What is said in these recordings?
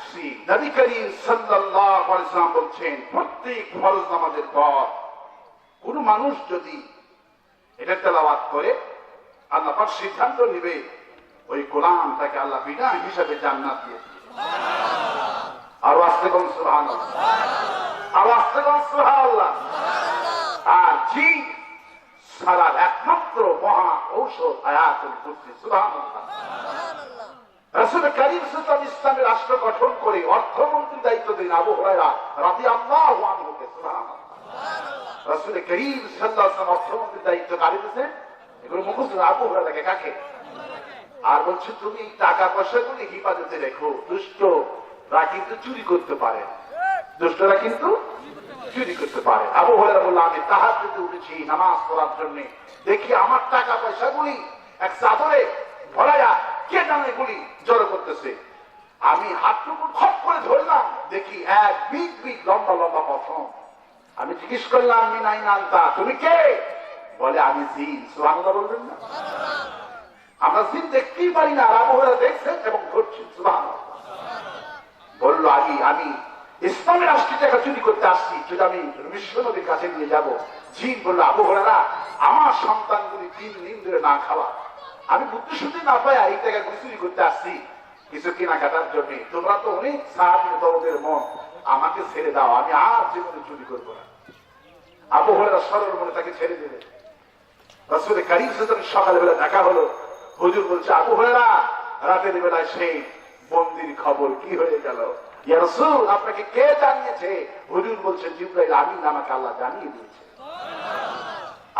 কুরসি। নবী করিম সাল্লাল্লাহু আলাইহি ওয়াসাল্লাম বলছেন, প্রত্যেক ফরজ নামাজের পর কোন মানুষ যদি এটা তেলাওয়াত করে, আল্লাহ পাক সিদ্ধান্ত নেবে ওই কোরআন তাকে আল্লাহ বিনা হিসাবে জান্নাত দিয়ে দিবে। আর আস্তে কোন সুবহানাল্লাহ, আর আস্তে কোন সুবহানাল্লাহ। আর জি সারার একমাত্র মহা ঔষধ আয়াতুল কুরসি। সুবহানাল্লাহ। রাসূল করিম সাল্লাল্লাহু আলাইহি ওয়াসাল্লামের রাষ্ট্র গঠন করে অর্থমন্ত্রী দায়িত্ব দিন আবু হুরায়রা রাদিয়াল্লাহু আনহুকে। সুবহানাল্লাহ। রাসূল করিম সাল্লাল্লাহু আলাইহি ওয়াসাল্লাম অর্থমন্ত্রী দায়িত্ব কারে দিয়েছেন? এগুলো মুখস্থ আবু হুরায়রাকে। কাকে? আর বলছে তুমি টাকা পয়সাগুলি হিফাজতে রেখো, দুষ্টরা কিন্তু চুরি করতে পারে, দুষ্টরা কিন্তু চুরি করতে পারে। আবু হুরায়রা বলল, আমি তাহাজ্জুদে উঠেছি নামাজ পড়ার জন্য, দেখি আমার টাকা পয়সাগুলি এক চাদরে ভরায়া কে জানে এগুলি জড়ো করতেছে। আমি হাতটুকু খপ করে ধরলাম, দেখি এক বিগ বিগ লম্বা লম্বা পশম। আমি জিজ্ঞেস করলাম, মিনাইন আনতা, তুমি কে? বলে, আমি জিন। সুবহানাল্লাহ বলবেন না? আমরা জিন দেখতেই পারি না, আবু হুরায়রা দেখছেন এবং ধরছেন। সুবহানাল্লাহ। বললো, আমি ইসলামের রাষ্ট্রীয় টাকা চুরি করতে আসছি, যদি আমি বিশ্ব নবীর কাছে নিয়ে যাব। জিন বললো, আবু হুরায়রা, আমার সন্তানগুলি 3 দিন ধরে না খাওয়া, আমি বুদ্ধি শুদ্ধি না পাই এই টাকাগুলি চুরি করতে আসছি কিছু কেনাকাটার জন্য। তোমরা তো অনেক সাহায্য তোমাদের মন, আমাকে ছেড়ে দাও, আমি আর জীবনে চুরি করবো না। আবু হুরায়রা সরল মনে তাকে ছেড়ে দিলেন। রাসূল করিম সাল্লাল্লাহু আলাইহি ওয়াসাল্লাম সকালবেলা দেখা হলো, হুজুর বলছে, আবু হুরায়রা, রাতের বেলায় সেই বন্দির খবর কি হয়ে গেল? ইয়া রাসূল, আপনাকে কে জানিয়েছে? হুজুর বলছে, জিবরাইল আমিন আমাকে আল্লাহ জানিয়ে দিয়েছে।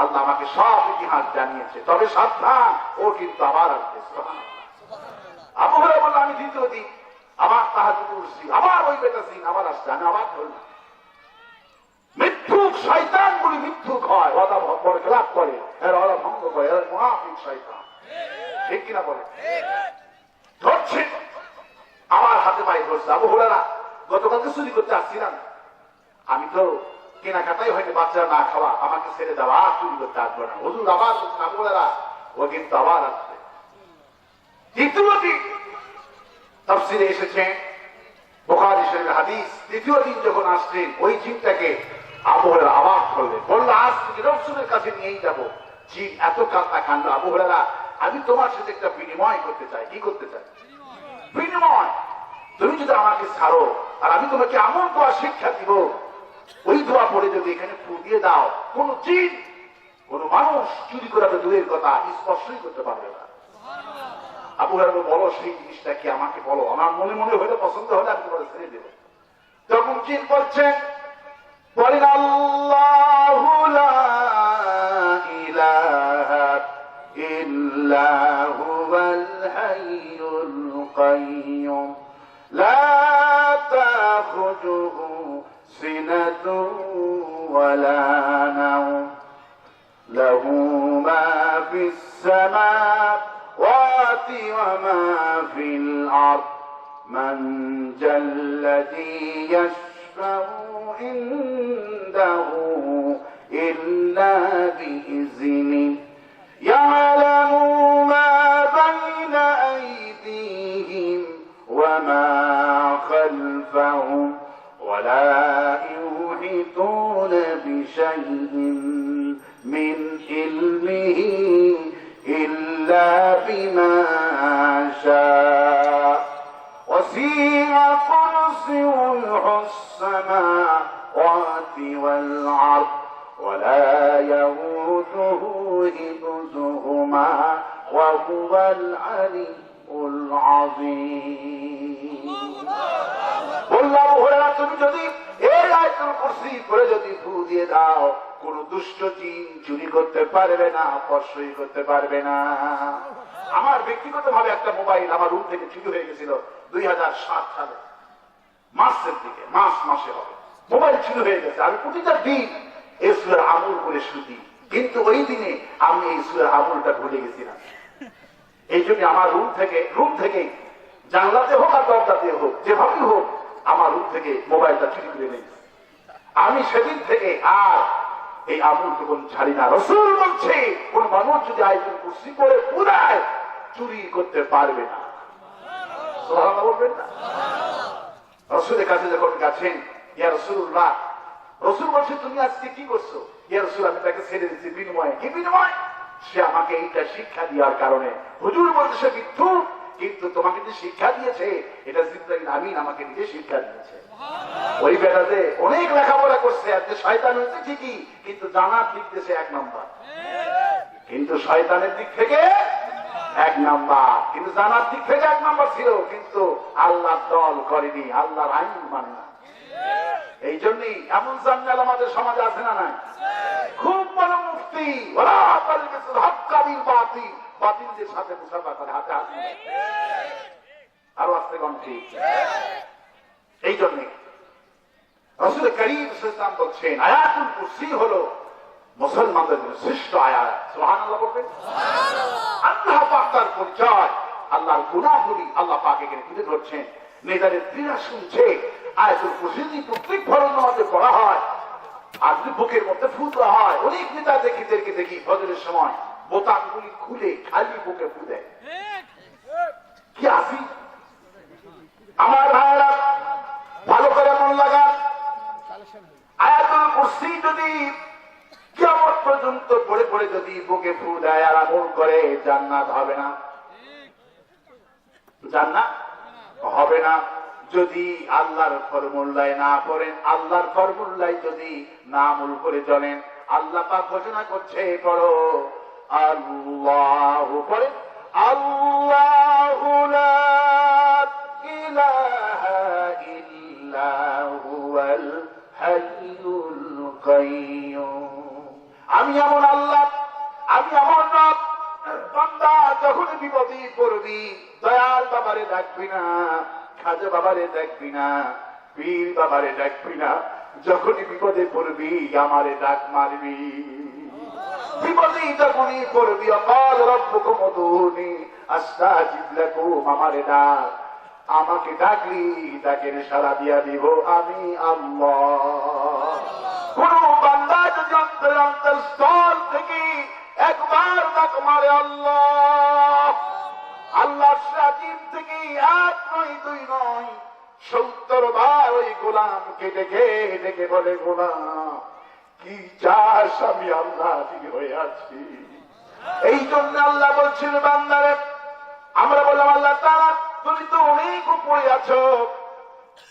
আল্লাহ আমাকে সব ইতিহাস জানিয়েছে, তবে সাবধান, ও কিন্তু আবার আসবে। আবু হুরায়রা বলল, আমি দ্বিতীয় দিন আবার তাহাজ্জুদ করছি, আবার ওই বেটা জিন আবার আসছে, আমি আবার ধরলাম। মিথ্যুক শয়তানগুলি মিথ্যুক হয়, ওয়াদা বরখেলাপ করে, এরা ওয়াদা ভঙ্গ করে, এরা মুনাফিক শয়তান। ঠিক কিনা বলে? ধরছে, আমার হাতে পায়ে ধরছে। আবু হুরায়রা, গতকালকে চুরি করতে আসছিলাম, আমি তো কেনাকাটাই হয়নি, বাচ্চারা না খাওয়া, আমাকে ছেড়ে দেওয়া, আর চুরি করতে আসবো না। হুজুর আবার বলছেন, আবু হুরায়রা, ও কিন্তু আবার আসবে। তৃতীয় দিন তাফসীরে এসেছে, বুখারী শরীফের হাদিস, তৃতীয় দিন যখন আসছেন, ওই জিনটাকে আবু হুরায়রা আবার ধরলেন, বলল, আজ থেকে রাসূলের কাছে নিয়েই যাবো। জিন এত কান্না কান্দ, আবু হুরায়রা, আমি তোমার সাথে একটা বিনিময় করতে চাই। কি করতে চাই? বিনিময়। তুমি যদি আমাকে ছাড়ো, আর আমি তোমাকে এমন দোয়া শিক্ষা দিব, ওই দোয়া পড়ে যদি এখানে ফু দিয়ে দাও, কোন জিন, কোন মানুষ চুরি করা তো দূরের কথা, স্পর্শই করতে পারবে না। আবু হুরায়রা, বলো সেই জিনিসটা কি, আমাকে বলো, আমার মনে মনে হলে পছন্দ হলে আমি তোমাকে ছেড়ে দেব। তখন জিন বলছেন, বলেন, আল্লাহু লা ইলাহা ইল্লা হুয়াল হাইয়ুল কাইয়্যুম লা তাখুযুহু সিনাতুন ওয়ালা নাওম লাহু মা ফিস সামাওয়াতি ওয়া মা ফিল আরদ মান জাল্লাযী ইয়াশফাউ ইনদাহু ইল্লা বিইযনিহি ইয়ালামু মা বাইনা আইদিহিম ওয়া মা খালফাহুম ওয়া লা ইউহিতুনা বিশাইইন মিন ইলমিহি ইল্লা বিমা শাআ ওয়াসি'a কুরসিয়ুহু আস-সামাওয়াতি ওয়াল আরদ ওয়া লা ইয়াউদুহু হিফযুহুমা ওয়া হুয়াল আলিয়্যুল আযীম। বলল, আবু হুরায়রা, তুমি যদি এই আয়াতুল কুরসি পড়ে যদি ফু দিয়ে দাও, কোন দুষ্ট জিন চুরি করতে পারবে না, স্পর্শই করতে পারবে না। আমার ব্যক্তিগত ভাবে একটা মোবাইল আমার রুম থেকে চুরি হয়ে গেছিল 2007 সালে মাসের দিকে, মাসে হবে, মোবাইল চুরি হয়ে গেছে। আমি প্রতিটা দিন এই সূরা আমল করে শুনি, কিন্তু ওই দিনে আমি এই সূরা আমলটা ভুলে গেছিলাম। এই জন্য আমার রুম থেকে জানলাতে হোক আর দরজাতে হোক, যেভাবেই হোক, আমার রুম থেকে মোবাইলটা চুরি করে নেই। আমি সেদিন থেকে আর এই আমল তখন ছাড়ি না। রাসূল বলছে, কোন মানুষ যদি আয়াতুল কুরসি পড়ে পুরায়, চুরি করতে পারবে না। সুবহানাল্লাহ বলবেন না? রসুলের কাছে যখন গেছেন, ইয়া রাসূলুল্লাহ, রসুল বলছে তুমি আজকে কি করছো? ইয়া রাসূল, আমি তাকে ছেড়ে দিচ্ছি বিনিময়ে। কি বিনিময়? সে আমাকে এইটা শিক্ষা দেওয়ার কারণে। হুজুর বলছে সে মিথ্যুক, কিন্তু তোমাকে যে শিক্ষা দিয়েছে এটা জিবরাইল আমিন আমাকে নিজে শিক্ষা দিয়েছে। ওই বেড়াতে অনেক লেখাপড়া করছে, আজকে শয়তান হয়েছে ঠিকই, কিন্তু জানার দিক থেকে এক নম্বর, কিন্তু শয়তানের দিক থেকে এক নাম্বার, কিন্তু জানার দিক থেকে এক নাম্বার ছিল, কিন্তু আল্লাহর দল করেনি, আল্লাহর আইন মানে না। এই জন্যই এমন জান্নাল আমাদের সমাজে আছে না নাই? খুব বড় মুফতি, ওরা হক্কাবিল বাতিল, বাতিলদের সাথে মুসাফা করে, হাতে হাত মিলায়। আরো আসতে কোন ঠিক। এই জন্য রাসূল করিম সাল্লাল্লাহু আলাইহি ওয়াসাল্লাম বলছেন আয়াতুল কুরসি হলো মুসলমানদের জন্য শ্রেষ্ঠ আয়াত। সুবহানাল্লাহ বলবেন। আল্লাহ পাক তার পরিচয়, আল্লাহর গুনাহগুলি আল্লাহ পাক এখানে তুলে ধরছেন। নেতাদের পীড়া শুনছে আয়াতুল কুরসি যদি প্রত্যেক ফরজ নামাজে পড়া হয় আর যদি বুকের মধ্যে ফু দেওয়া হয়, অনেক নেতা দেখি ফজরের সময় বোতামগুলি খুলে খালি বুকে ফু দেয়। কি আসি আমার ভাইয়েরা, ভালো করে মন লাগান। আয়াতুল কুরসি যদি কিয়ামত পর্যন্ত পড়ে পড়ে যদি বুকে ফু দেয় আর আমল করে, জান্নাত হবে না, জান্নাত হবে না। যদি আল্লাহর ফরমুল্লায় না পড়েন, আল্লাহর ফরমুল্লায় যদি না আমল করে চলেন, আল্লাহ পাক ঘোষণা করছে, পড়ো আল্লাহু, পড়ে আল্লাহু লা ইলাহা ইল্লা হুয়াল হাইয়ুল কাইয়্যুম। আমি এমন আল্লাহ, আমি এমন রব, বান্দা যখন বিপদে পড়বি দয়াল বাবারে ডাকবি না, খাজা বাবারে ডাকবি না, পীর বাবারে ডাকবি না, যখনই বিপদে পড়বি আমারে ডাক মারবি। বিপদে যখনই পড়বি অকাল রব্বুকুম উদউনি আস্তাজিব লাকুম, আমারে ডাক, আমাকে ডাকলি ডাকের সাড়া দিয়া দিব আমি আল্লাহ। কোন বান্দা যদি অন্তর স্থল থেকে একবার ডাক মারে আল্লাহ, আল্লাহ সাজিব থেকে এক নয় দুই নয় 70 বার ওই গোলামকে ডেকে ডেকে বলে, গোলাম কি চাস, আমি আল্লাহ দিকে হয়ে আছি। এই জন্য আল্লাহ বলছিল বান্দারে, আমরা বললাম আল্লাহ তাআলা তুমি তো অনেক উপরে আছো,